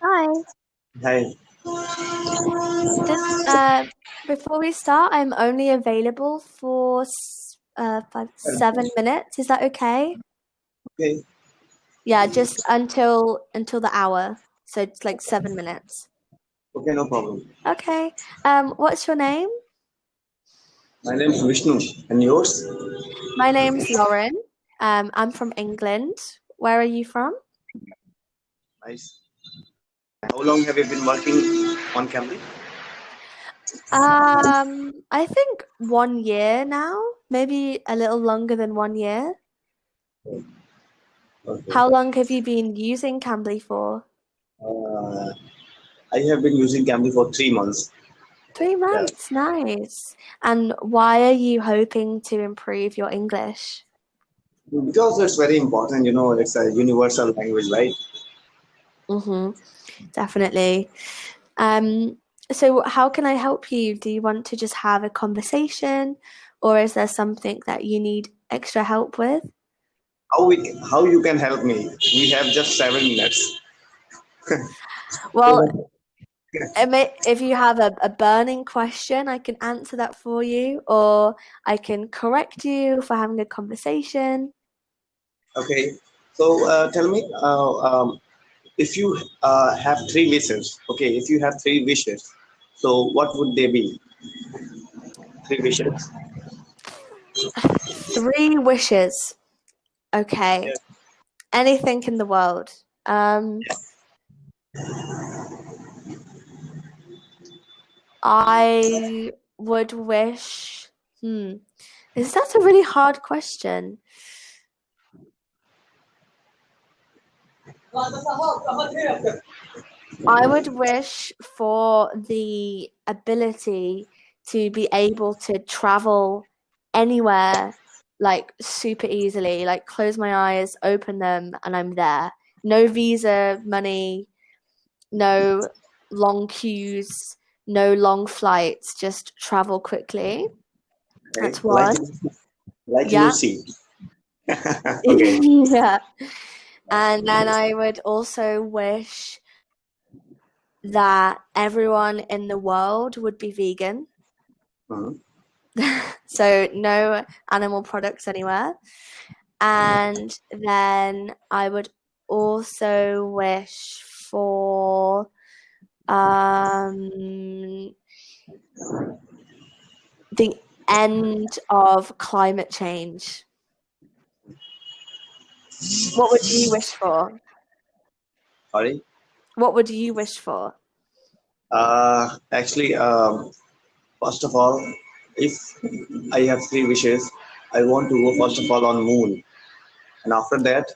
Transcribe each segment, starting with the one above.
Hi. Hi. Just before we start, I'm only available for 7 minutes. Is that okay? Okay. Yeah, just until the hour. So it's like 7 minutes. Okay, no problem. Okay. What's your name? My name is Vishnu. And yours? My name's Lauren. I'm from England. Where are you from? Nice. How long have you been working on Cambly? I think 1 year now, maybe a little longer than 1 year. Okay. How long have you been using Cambly for? Uh, I have been using Cambly for 3 months. Three Yeah. months, nice. And why are you hoping to improve your English? Because it's very important, it's a universal language, right? Mm-hmm, definitely. Um, so how can I help you? Do you want to just have a conversation, or is there something that you need extra help with? How you can help me? We have just 7 minutes. Well, if you have a burning question, I can answer that for you, or I can correct you for having a conversation. Okay. So tell me, if you have 3 wishes, okay, if you have 3 wishes, so what would they be? 3 wishes. Three wishes. Okay. Yes. Anything in the world. Um, I would wish. Hmm. That's a really hard question. I would wish for the ability to be able to travel anywhere like super easily, like close my eyes, open them, and I'm there. No visa money, no long queues, no long flights, just travel quickly. Okay. That's one. Like Yeah. Lucy. Okay. Yeah. And then I would also wish that everyone in the world would be vegan. Mhm. So no animal products anywhere. And then I would also wish for um, the end of climate change. What would you wish for? Sorry. What would you wish for? Actually, first of all, if I have 3 wishes, I want to go first of all on Moon, and after that,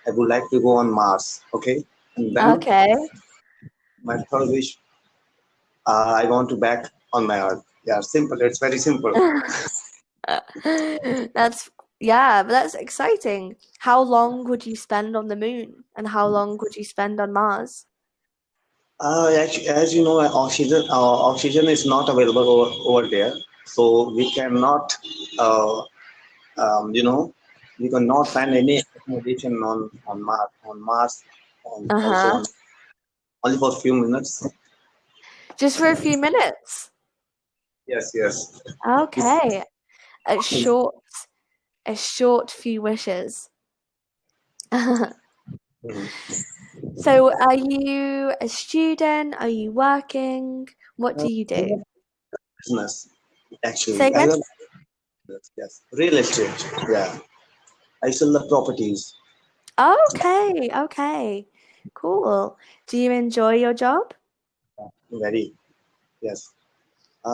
I would like to go on Mars. Okay, and then Okay. my third wish, I want to back on my Earth. Yeah, simple. It's very simple. That's yeah, but that's exciting. How long would you spend on the moon and how long would you spend on Mars? Actually, as you know, oxygen is not available over there, so we cannot, uh, you know, we cannot find any accommodation on Mars, and also Uh-huh. on only for a few minutes. Just for a few minutes. Yes, yes. It's, Okay. A short a short few wishes. Mhm. So are you a student? Are you working? What do you I do? love business, Say actually. I again? love business, yes. Real estate, yeah. I sell the properties. Okay, okay. Cool. Do you enjoy your job? Very, yes.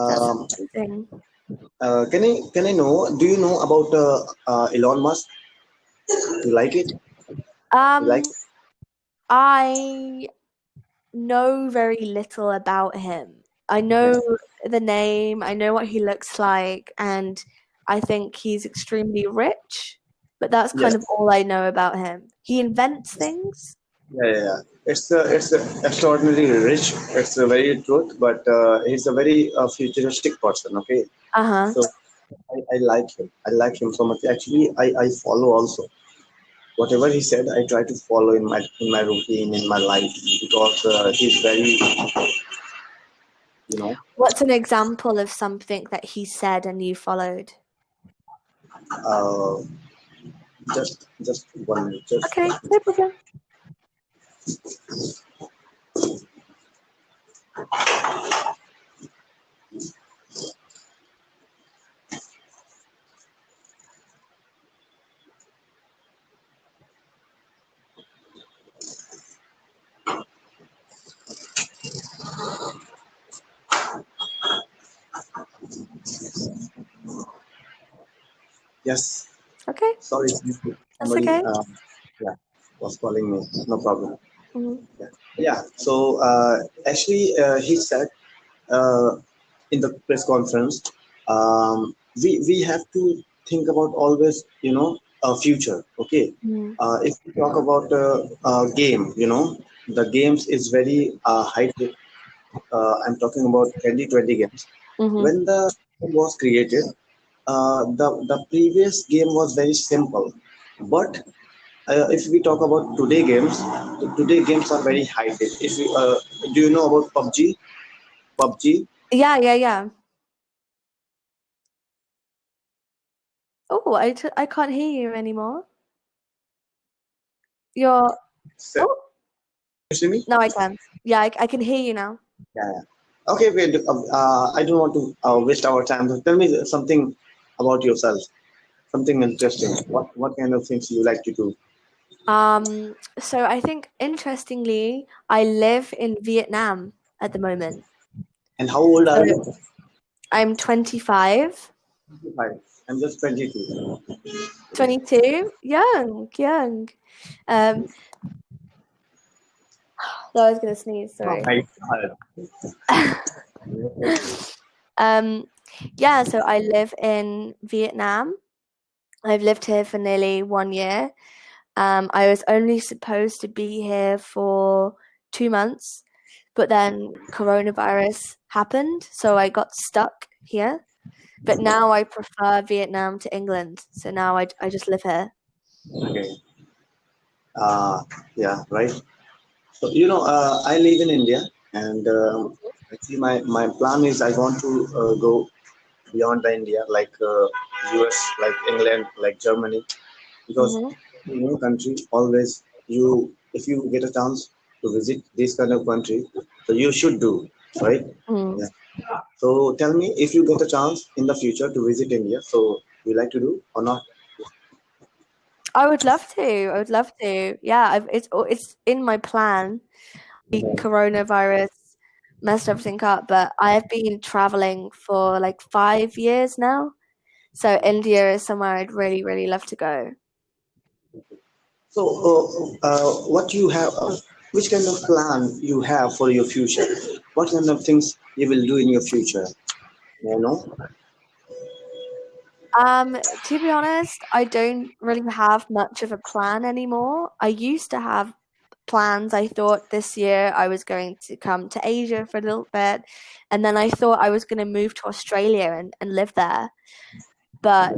That's Um, amazing. can I know? Do you know about Elon Musk? You like it? You like? Um, I know very little about him. I know the name, I know what he looks like, and I think he's extremely rich, but that's kind Yes. of all I know about him. He invents things. Yeah, yeah, yeah. It's a extraordinarily rich. It's a very truth, but he's a very futuristic person. Okay, Uh-huh. so I like him. I like him so much. Actually, I follow also. whatever he said, I try to follow in my routine, in my life, because he's very, you know, What's an example of something that he said and you followed? uh, just one minute, just Okay, no problem. yes. Okay, Sorry, that's somebody okay. yeah was calling me. No problem. Mhm. Yeah, yeah. So actually, he said uh, in the press conference, we have to think about always, a future. Okay, Mhm. if we talk about game, the games is very high tech. I'm talking about 2020 games. Mhm. When the game was created, the previous game was very simple, but if we talk about today games are very high tech. If you, do you know about PUBG? PUBG. Yeah, yeah, yeah. Oh, I can't hear you anymore. You're. So, Oh, you see me? no, I can. Yeah, I can hear you now. Yeah. Yeah. Okay. Wait. I don't want to waste our time. So tell me something about yourself. Something interesting. What kind of things you like to do? So I think interestingly, I live in Vietnam at the moment. And how old So are you? I'm 25. 25. I'm just 22. 22, young, young. Um, so I was gonna sneeze, Oh, sorry. right. Um, yeah, so I live in Vietnam. I've lived here for nearly 1 year. I was only supposed to be here for 2 months, but then coronavirus happened, so I got stuck here. But now I prefer Vietnam to England, so now I just live here. Okay. Uh, yeah. Right. So I live in India, and actually my plan is I want to go beyond the India, like US, like England, like Germany, because Hmm. country always if you get a chance to visit this kind of country, so you should do, right? Mm. Yeah. So tell me if you get a chance in the future to visit India, so you like to do or not? I would love to. I would love to. Yeah, it's in my plan. The coronavirus messed everything up, but I've been traveling for like 5 years now. So India is somewhere I'd really, really love to go. So what you have, which kind of plan you have for your future? What kind of things you will do in your future? You know? To be honest, I don't really have much of a plan anymore. I used to have plans. I thought this year I was going to come to Asia for a little bit, and then I thought I was going to move to Australia and live there. But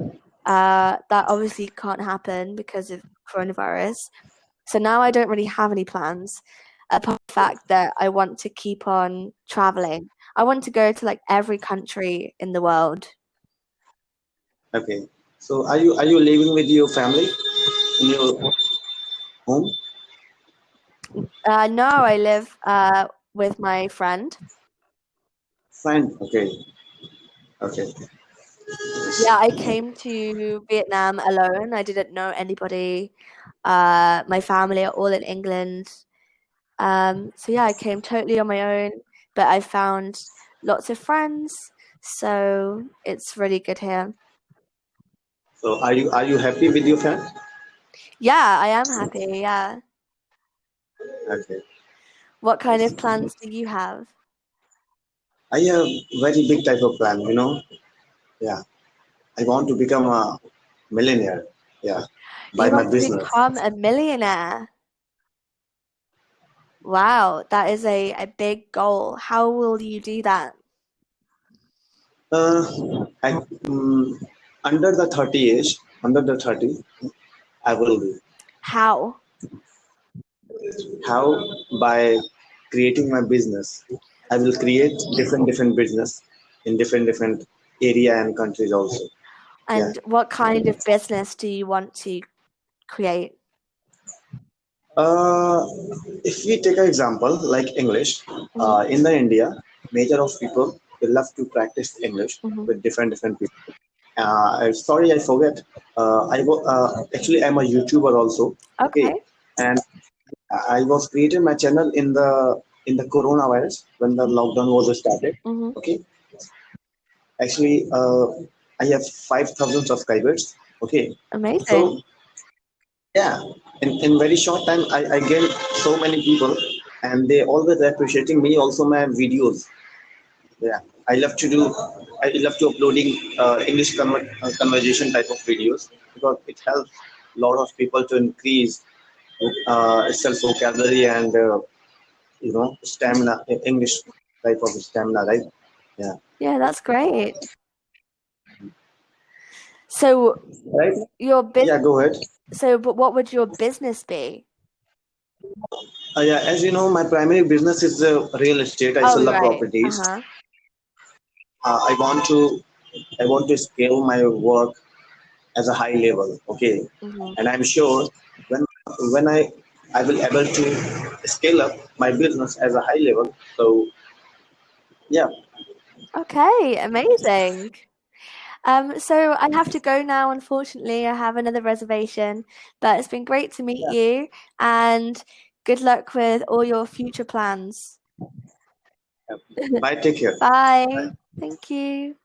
that obviously can't happen because of coronavirus. So now I don't really have any plans, apart from the fact that I want to keep on traveling. I want to go to like every country in the world. Okay. So are you living with your family in your home? No, I live with my friend. Fine. Okay. Okay. Yeah, I came to Vietnam alone. I didn't know anybody. My family are all in England. So yeah, I came totally on my own, but I found lots of friends, so it's really good here. So are you happy with your friend? Yeah, I am happy. Yeah. Okay. What kind of plans do you have? I have very big type of plan. Yeah. I want to become a millionaire. Yeah. By You my want to business. become a millionaire. Wow, that is a big goal. How will you do that? I, under the 30 age, under the 30, I will do. How? How? By creating my business. I will create different business in different area and countries also. Yeah. And what kind of business do you want to create? Uh, if we take an example like English, Hmm. in the India, major of people they love to practice English Hmm. with different people. Sorry, I forget. Actually, I'm a YouTuber also. Okay, Okay. and I was creating my channel in the coronavirus when the lockdown was started. Hmm. Okay, actually, I have 5,000 subscribers. Okay, Amazing. so yeah, in very short time, I gained so many people, and they always appreciating me. Also, my videos. Yeah, I love to do. I love to uploading English conversation type of videos because it helps a lot of people to increase self vocabulary and stamina, English type of stamina, right? Yeah. Yeah, that's great. So Right. your bus Yeah. Go ahead. but what would your business be? Yeah. As you know, my primary business is real estate. I Oh, sell the right. properties. Uh-huh. Uh, I want to I want to scale my work as a high level. Okay, Hmm. and I'm sure when when I will able to scale up my business as a high level. So yeah, Okay, amazing. So I have to go now, unfortunately. I have another reservation, but it's been great to meet yeah. you and good luck with all your future plans. Bye. Take care. Bye. Bye. Thank you.